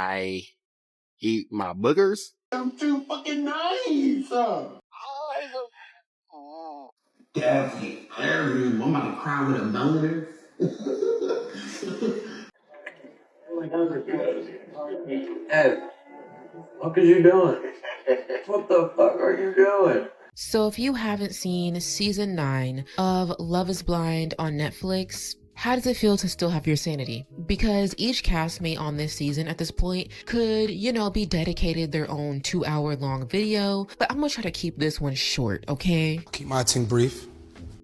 I eat my boogers. I'm too fucking nice. Definitely. I'm about to cry with a boner. Ed, what are you doing? What the fuck are you doing? So if you haven't seen season 9 of Love is Blind on Netflix, how does it feel to still have your sanity? Because each castmate on this season at this point could, be dedicated their own 2-hour-long video, but I'm gonna try to keep this one short, okay? Keep my thing brief.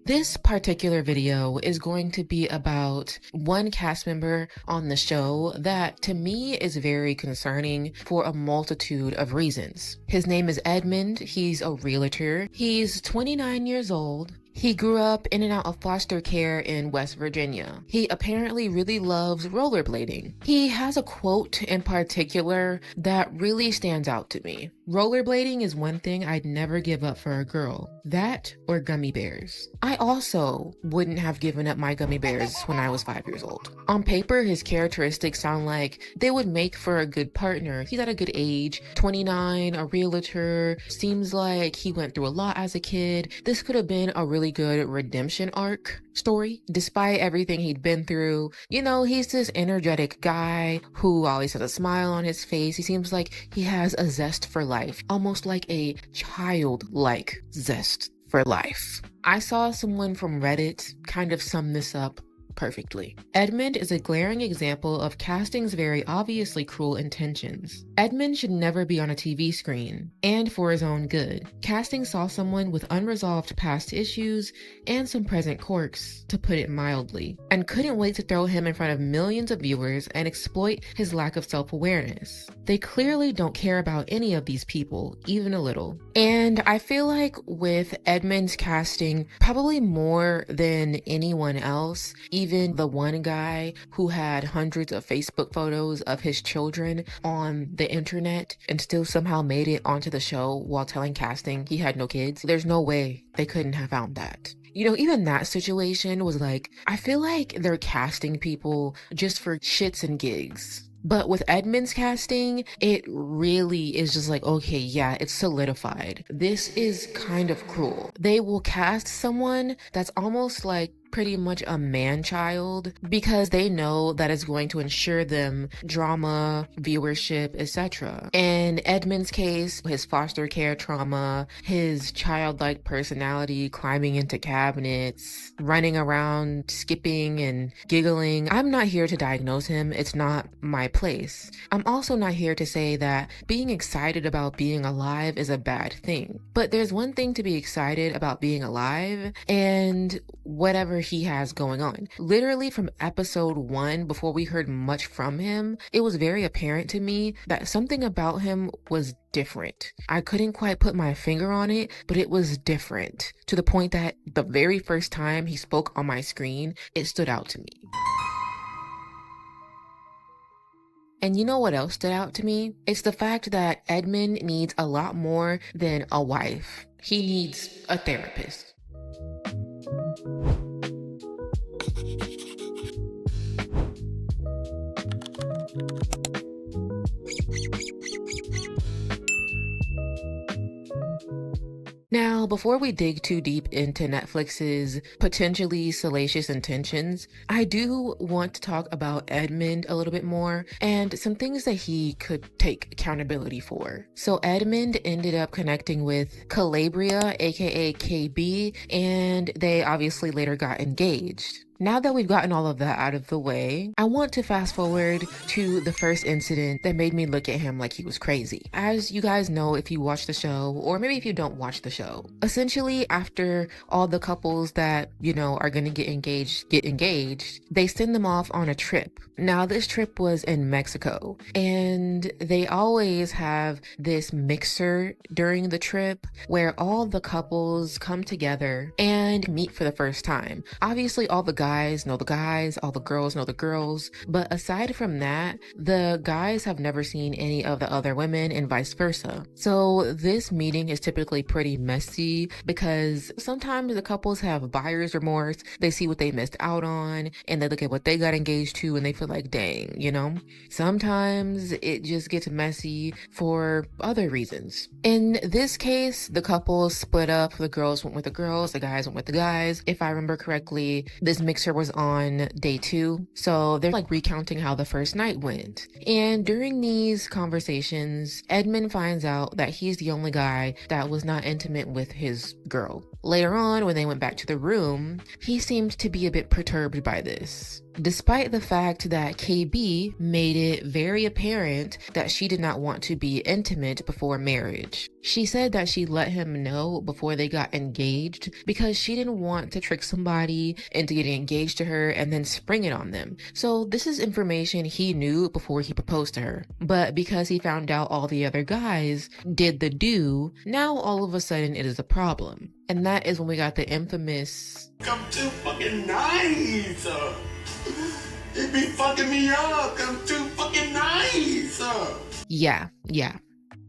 This particular video is going to be about one cast member on the show that to me is very concerning for a multitude of reasons. His name is Edmond. He's a realtor. He's 29 years old. He grew up in and out of foster care in West Virginia. He apparently really loves rollerblading. He has a quote in particular that really stands out to me. Rollerblading is one thing I'd never give up for a girl. That or gummy bears. I also wouldn't have given up my gummy bears when I was 5 years old. On paper, his characteristics sound like they would make for a good partner. He's at a good age, 29, a realtor, seems like he went through a lot as a kid. This could have been a really good redemption arc story. Despite everything he'd been through, he's this energetic guy who always has a smile on his face. He seems like he has a zest for life, almost like a childlike zest for life. I saw someone from Reddit kind of sum this up perfectly. Edmond is a glaring example of casting's very obviously cruel intentions. Edmond should never be on a TV screen, and for his own good. Casting saw someone with unresolved past issues and some present quirks, to put it mildly, and couldn't wait to throw him in front of millions of viewers and exploit his lack of self-awareness. They clearly don't care about any of these people, even a little. And I feel like with Edmond's casting, probably more than anyone else, even the one guy who had hundreds of Facebook photos of his children on the internet and still somehow made it onto the show while telling casting he had no kids. There's no way they couldn't have found that. Even that situation was like, I feel like they're casting people just for shits and gigs. But with Edmond's casting, it really is just like, okay, yeah, it's solidified. This is kind of cruel. They will cast someone that's almost like pretty much a man-child because they know that is going to ensure them drama, viewership, etc. In Edmond's case, his foster care trauma, his childlike personality, climbing into cabinets, running around, skipping and giggling. I'm not here to diagnose him. It's not my place. I'm also not here to say that being excited about being alive is a bad thing. But there's one thing to be excited about being alive and whatever he has going on. Literally from episode 1, before we heard much from him, it was very apparent to me that something about him was different. I couldn't quite put my finger on it, but it was different to the point that the very first time he spoke on my screen, it stood out to me. And you know what else stood out to me? It's the fact that Edmond needs a lot more than a wife. He needs a therapist. Now, before we dig too deep into Netflix's potentially salacious intentions, I do want to talk about Edmond a little bit more and some things that he could take accountability for. So Edmond ended up connecting with Kalybriah, aka KB, and they obviously later got engaged. Now that we've gotten all of that out of the way, I want to fast forward to the first incident that made me look at him like he was crazy. As you guys know, if you watch the show, or maybe if you don't watch the show, essentially after all the couples that, are gonna get engaged, they send them off on a trip. Now this trip was in Mexico, and they always have this mixer during the trip where all the couples come together and meet for the first time. Obviously all the guys guys know the guys, all the girls know the girls. But aside from that, the guys have never seen any of the other women and vice versa. So this meeting is typically pretty messy because sometimes the couples have buyer's remorse. They see what they missed out on and they look at what they got engaged to and they feel like, dang, you know? Sometimes it just gets messy for other reasons. In this case, the couples split up. The girls went with the girls, the guys went with the guys. If I remember correctly, this mixer was on day 2. So they're like recounting how the first night went. And during these conversations, Edmund finds out that he's the only guy that was not intimate with his girl. Later on, when they went back to the room, he seemed to be a bit perturbed by this, despite the fact that KB made it very apparent that she did not want to be intimate before marriage. She said that she let him know before they got engaged because she didn't want to trick somebody into getting engaged to her and then spring it on them. So this is information he knew before he proposed to her. But because he found out all the other guys did the do, now all of a sudden it is a problem. And that is when we got the infamous, I'm too fucking nice. It be fucking me up. I'm too fucking nice. yeah.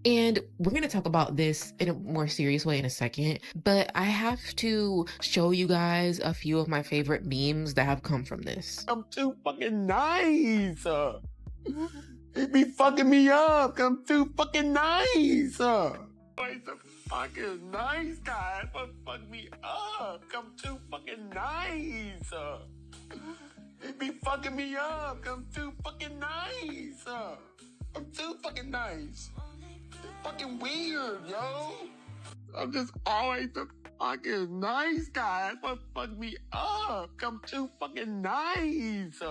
And we're going to talk about this in a more serious way in a second, but I have to show you guys a few of my favorite memes that have come from this. I'm too fucking nice. It be fucking me up. I'm too fucking nice. He's a fucking nice guy, but fuck me up. I'm too fucking nice. It be fucking me up. I'm too fucking nice. I'm too fucking nice. It's fucking weird, yo. I'm just always the fucking nice guy, but fuck me up. I'm too fucking nice.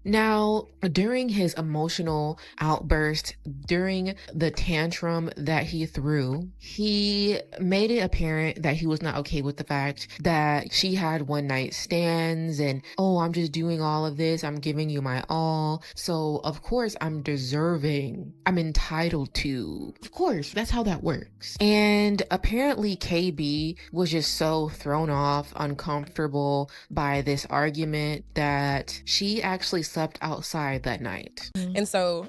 Now, during his emotional outburst, during the tantrum that he threw, he made it apparent that he was not okay with the fact that she had one night stands and, oh, I'm just doing all of this. I'm giving you my all. So, of course, I'm deserving. I'm entitled to. Of course, that's how that works. And apparently, KB was just so thrown off, uncomfortable by this argument that she actually slept outside that night. And so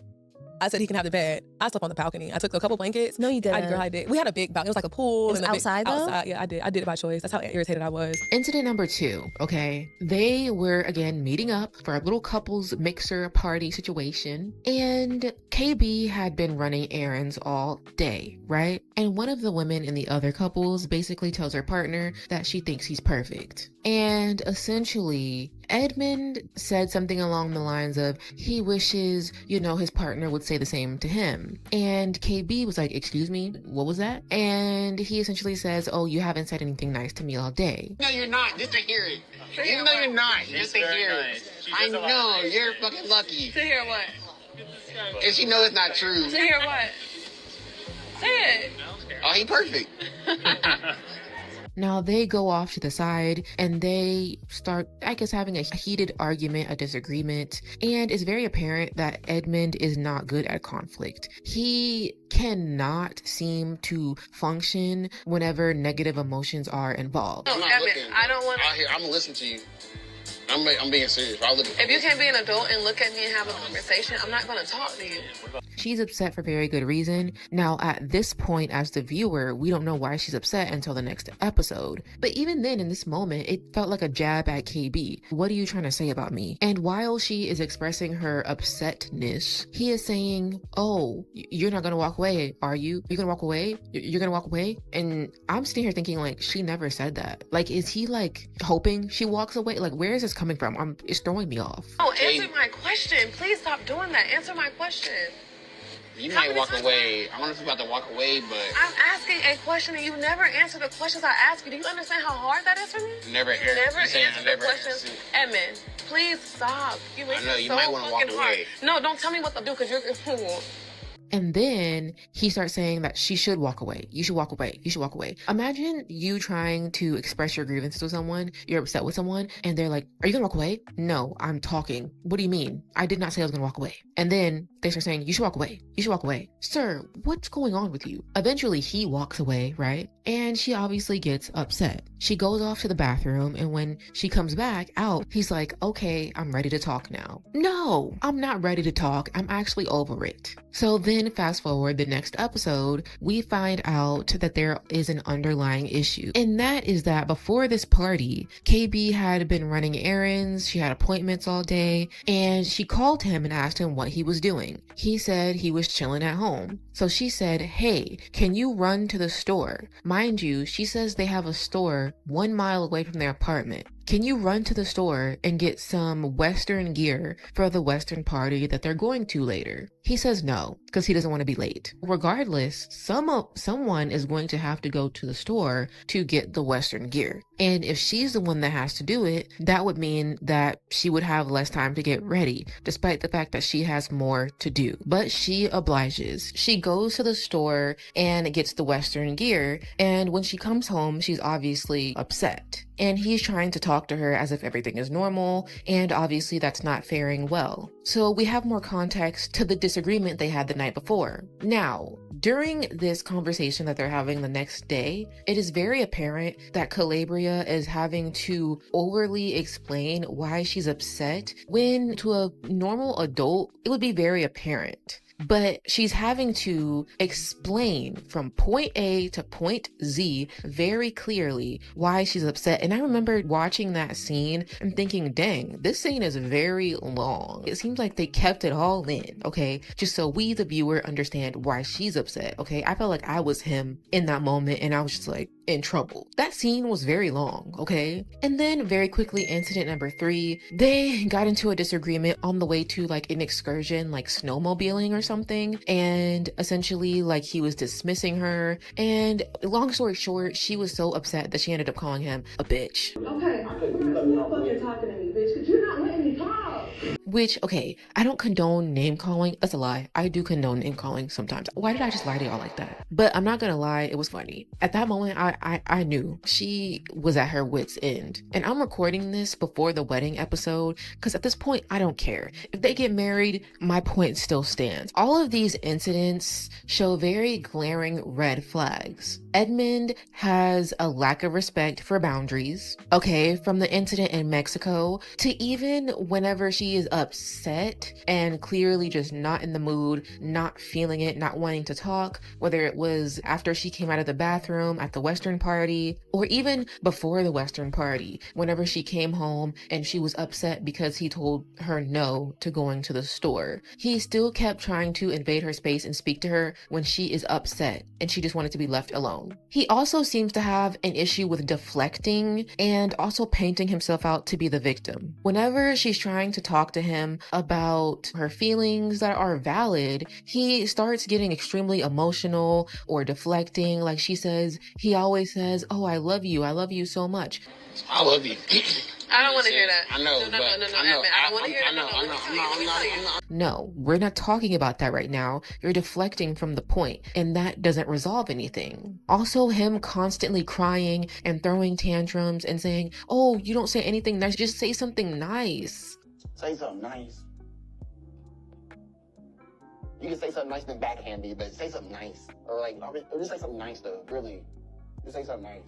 I said he can have the bed. I slept on the balcony. I took a couple blankets. No, you didn't. I did. We had a big balcony. It was like a pool. It was outside, though? Outside. Yeah, I did. I did it by choice. That's how irritated I was. Incident number 2, okay? They were, again, meeting up for a little couples mixer party situation. And KB had been running errands all day, right? And one of the women in the other couples basically tells her partner that she thinks he's perfect. And essentially, Edmund said something along the lines of, he wishes, his partner would say the same to him. And KB was like, excuse me, what was that? And he essentially says, oh, you haven't said anything nice to me all day. No, you're not. Just to hear it. Even though you're not, just to hear it. I know, you're fucking lucky. To hear what? And she knows it's not true. To hear what? Say it. Oh, he perfect. Now they go off to the side and they start, I guess, having a heated argument, a disagreement. And it's very apparent that Edmund is not good at conflict. He cannot seem to function whenever negative emotions are involved. No, Edmund, I don't want to. I'm gonna listen to you. I'm being serious. If you can't be an adult and look at me and have a conversation, I'm not going to talk to you. She's upset for very good reason. Now, at this point, as the viewer, we don't know why she's upset until the next episode. But even then, in this moment, it felt like a jab at KB. What are you trying to say about me? And while she is expressing her upsetness, he is saying, oh, you're not going to walk away, are you? You're going to walk away? You're going to walk away? And I'm sitting here thinking, like, she never said that. Like, is he, like, hoping she walks away? Like, where is this coming from? It's throwing me off. Oh, answer my question. Please stop doing that. Answer my question. You might walk away. I don't know if you're about to walk away, but I'm asking a question and you never answer the questions I ask you. Do you understand how hard that is for me? Never answer the questions. Edmund, please stop. You make I know, it you so might want to walk fucking hard. away. No, don't tell me what to do because you're... And then he starts saying that she should walk away. You should walk away. You should walk away. Imagine you trying to express your grievances with someone. You're upset with someone and they're like, are you gonna walk away? No, I'm talking. What do you mean? I did not say I was gonna walk away. And then they start saying, you should walk away. You should walk away. Sir, what's going on with you? Eventually he walks away, right? And she obviously gets upset. She goes off to the bathroom, and when she comes back out, he's like, okay, I'm ready to talk now. No, I'm not ready to talk. I'm actually over it. So then fast forward the next episode, we find out that there is an underlying issue. And that is that before this party, KB had been running errands. She had appointments all day, and she called him and asked him what he was doing. He said he was chilling at home. So she said, hey, can you run to the store? Mind you, she says they have a store 1 mile away from their apartment. Can you run to the store and get some Western gear for the Western party that they're going to later? He says no, because he doesn't want to be late. Regardless, someone is going to have to go to the store to get the Western gear. And if she's the one that has to do it, that would mean that she would have less time to get ready, despite the fact that she has more to do. But she obliges. She goes to the store and gets the Western gear. And when she comes home, she's obviously upset. And he's trying to talk to her as if everything is normal, and obviously that's not faring well. So we have more context to the disagreement they had the night before. Now, during this conversation that they're having the next day, it is very apparent that Kalybriah is having to overly explain why she's upset, when to a normal adult, it would be very apparent. But she's having to explain from point A to point Z very clearly why she's upset. And I remember watching that scene and thinking, dang, this scene is very long. It seems like they kept it all in, okay? Just so we, the viewer, understand why she's upset, okay? I felt like I was him in that moment, and I was just like, in trouble. That scene was very long, okay? And then very quickly, incident number 3, they got into a disagreement on the way to like an excursion, like snowmobiling or something. And essentially like he was dismissing her. And long story short, she was so upset that she ended up calling him a bitch. Okay, you're fucking talking to me, bitch, because you're not letting me talk. Which, okay, I don't condone name calling. That's a lie. I do condone name calling sometimes. Why did I just lie to y'all like that? But I'm not gonna lie, it was funny. At that moment, I knew she was at her wit's end. And I'm recording this before the wedding episode because at this point, I don't care. If they get married, my point still stands. All of these incidents show very glaring red flags. Edmond has a lack of respect for boundaries. Okay, from the incident in Mexico to even whenever she is upset and clearly just not in the mood, not feeling it, not wanting to talk, whether it was after she came out of the bathroom at the Western party or even before the Western party, whenever she came home and she was upset because he told her no to going to the store. He still kept trying to invade her space and speak to her when she is upset and she just wanted to be left alone. He also seems to have an issue with deflecting and also painting himself out to be the victim. Whenever she's trying to talk to him about her feelings that are valid, he starts getting extremely emotional or deflecting. Like she says, he always says, oh, I love you so much. I love you. I don't want to hear that. I know, No, Edmund, I don't want to hear that. No, we're not talking about that right now. You're deflecting from the point, and that doesn't resolve anything. Also, him constantly crying and throwing tantrums and saying, oh, you don't say anything nice, just say something nice. Say something nice. You can say something nice then backhand me, but say something nice. Or just say something nice though, really. Just say something nice.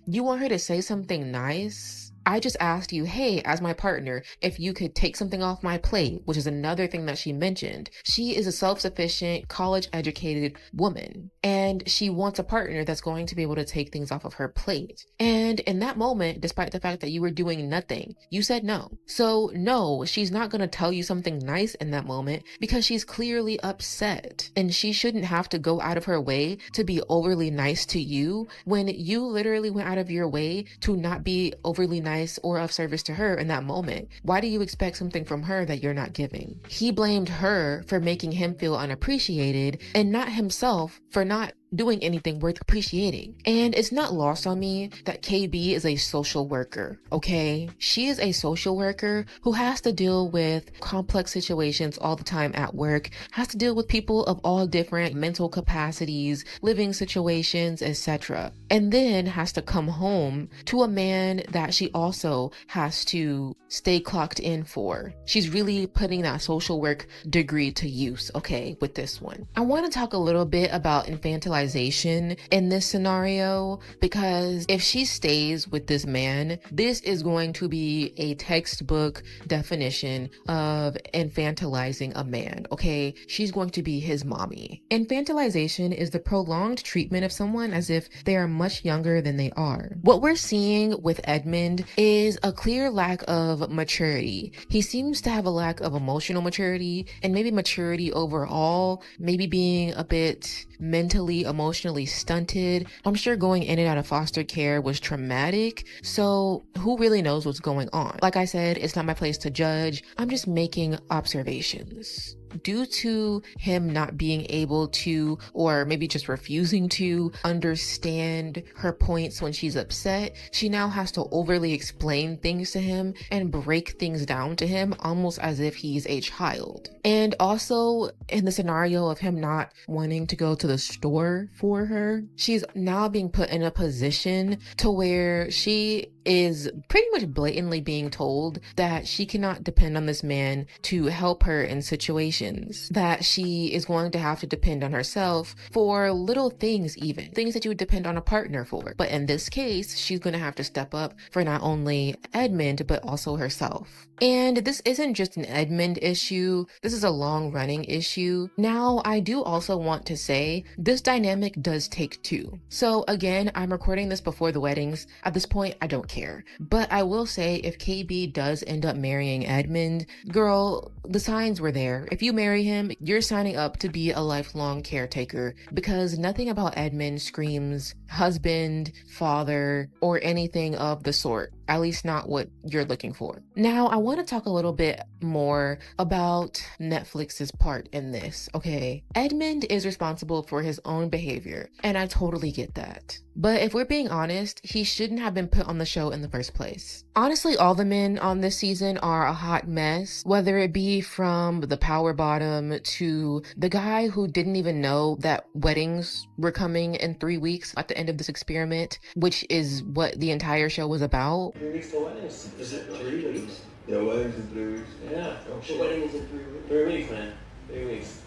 You want her to say something nice? I just asked you, hey, as my partner, if you could take something off my plate, which is another thing that she mentioned. She is a self-sufficient, college-educated woman, and she wants a partner that's going to be able to take things off of her plate. And in that moment, despite the fact that you were doing nothing, you said no. So no, she's not going to tell you something nice in that moment because she's clearly upset, and she shouldn't have to go out of her way to be overly nice to you when you literally went out of your way to not be overly nice or of service to her in that moment. Why do you expect something from her that you're not giving? He blamed her for making him feel unappreciated and not himself for not doing anything worth appreciating. And it's not lost on me that KB is a social worker, okay? She is a social worker who has to deal with complex situations all the time at work, has to deal with people of all different mental capacities, living situations, etc. And then has to come home to a man that she also has to stay clocked in for. She's really putting that social work degree to use, okay, with this one. I want to talk a little bit about infantilization in this scenario, because if she stays with this man, this is going to be a textbook definition of infantilizing a man, okay? She's going to be his mommy. Infantilization is the prolonged treatment of someone as if they are much younger than they are. What we're seeing with Edmond is a clear lack of maturity. He seems to have a lack of emotional maturity and maybe maturity overall, maybe being a bit mentally, emotionally stunted. I'm sure going in and out of foster care was traumatic, so who really knows what's going on? Like I said, it's not my place to judge. I'm just making observations. Due to him not being able to, or maybe just refusing to, understand her points when she's upset, she now has to overly explain things to him and break things down to him almost as if he's a child. And also, in the scenario of him not wanting to go to the store for her, she's now being put in a position to where she is pretty much blatantly being told that she cannot depend on this man to help her in situations, that she is going to have to depend on herself for little things, even things that you would depend on a partner for. But in this case, she's going to have to step up for not only Edmond, but also herself. And this isn't just an Edmond issue, this is a long-running issue. Now, I do also want to say this dynamic does take two. So again, I'm recording this before the weddings. At this point, I don't care. But I will say, if KB does end up marrying Edmond, girl, the signs were there. If you marry him, you're signing up to be a lifelong caretaker, because nothing about Edmond screams husband, father, or anything of the sort. At least not what you're looking for. Now, I want to talk a little bit more about Netflix's part in this, okay? Edmond is responsible for his own behavior, and I totally get that. But if we're being honest, he shouldn't have been put on the show in the first place. Honestly, all the men on this season are a hot mess, whether it be from the power bottom to the guy who didn't even know that weddings were coming in 3 weeks at the end of this experiment, which is what the entire show was about. 3 weeks to weddings. Is it 3 weeks? Yeah, weddings in 3 weeks. Yeah. The wedding is in 3 weeks. 3 weeks, man. 3 weeks.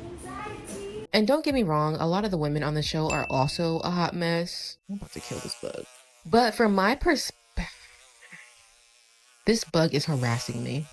And don't get me wrong, a lot of the women on the show are also a hot mess. I'm about to kill this bug. But from my perspective, this bug is harassing me.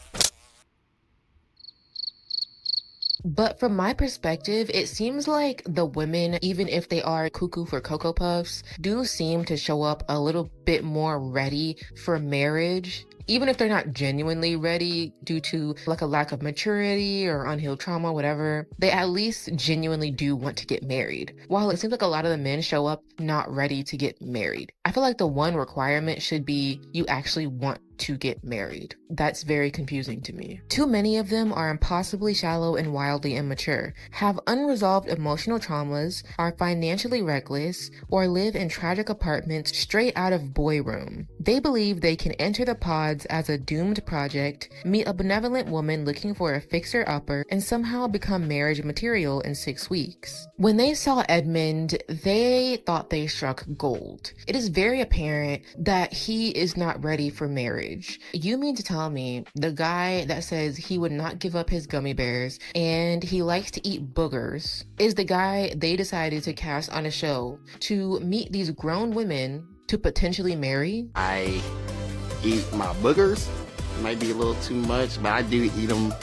But from my perspective, it seems like the women, even if they are cuckoo for Cocoa Puffs, do seem to show up a little bit more ready for marriage. Even if they're not genuinely ready due to like a lack of maturity or unhealed trauma, whatever, they at least genuinely do want to get married. While it seems like a lot of the men show up not ready to get married. I feel like the one requirement should be you actually want to get married. That's very confusing to me. Too many of them are impossibly shallow and wildly immature, have unresolved emotional traumas, are financially reckless, or live in tragic apartments straight out of Boy Room. They believe they can enter the pods as a doomed project, meet a benevolent woman looking for a fixer-upper, and somehow become marriage material in 6 weeks. When they saw Edmond, they thought they struck gold. It is very apparent that he is not ready for marriage. You mean to tell me the guy that says he would not give up his gummy bears and he likes to eat boogers is the guy they decided to cast on a show to meet these grown women to potentially marry? I eat my boogers. Might be a little too much, but I do eat them.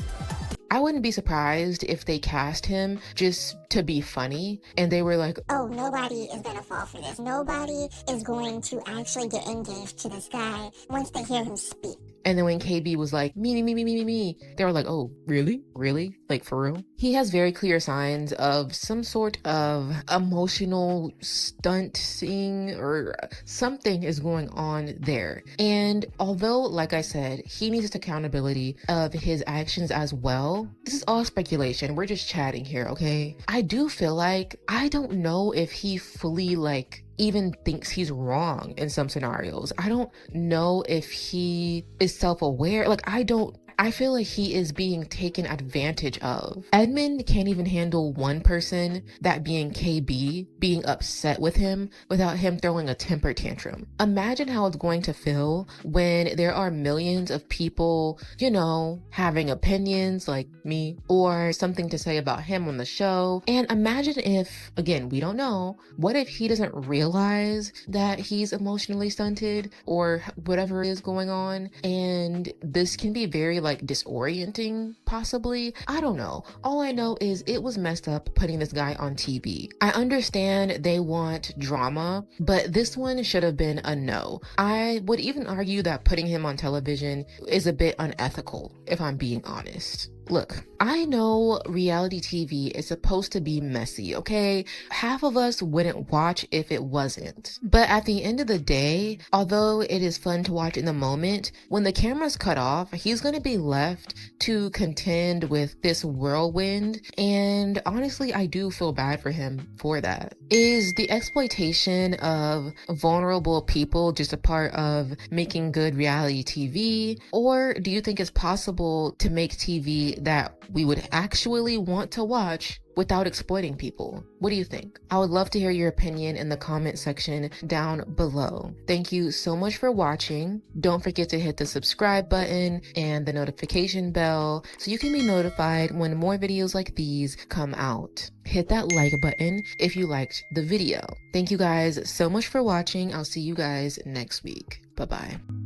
I wouldn't be surprised if they cast him just to be funny and they were like, oh, nobody is gonna fall for this. Nobody is going to actually get engaged to this guy once they hear him speak. And then when KB was like, me, they were like, oh, really? Really? Like, for real? He has very clear signs of some sort of emotional stunting or something is going on there. And although, like I said, he needs accountability of his actions as well, this is all speculation. We're just chatting here, okay? I do feel like, I don't know if he fully even thinks he's wrong in some scenarios. I don't know if he is self-aware. I feel like he is being taken advantage of. Edmond can't even handle one person, that being KB, being upset with him without him throwing a temper tantrum. Imagine how it's going to feel when there are millions of people, you know, having opinions like me or something to say about him on the show. And imagine if, again, we don't know, what if he doesn't realize that he's emotionally stunted or whatever is going on? And this can be very disorienting, possibly. I don't know. All I know is it was messed up putting this guy on TV. I understand they want drama, but this one should have been a no. I would even argue that putting him on television is a bit unethical, if I'm being honest. Look, I know reality TV is supposed to be messy, okay? Half of us wouldn't watch if it wasn't. But at the end of the day, although it is fun to watch in the moment, when the camera's cut off, he's gonna be left to contend with this whirlwind. And honestly, I do feel bad for him for that. Is the exploitation of vulnerable people just a part of making good reality TV? Or do you think it's possible to make TV that we would actually want to watch without exploiting people? What do you think? I would love to hear your opinion in the comment section down below. Thank you so much for watching. Don't forget to hit the subscribe button and the notification bell so you can be notified when more videos like these come out. Hit that like button if you liked the video. Thank you guys so much for watching. I'll see you guys next week. Bye-bye.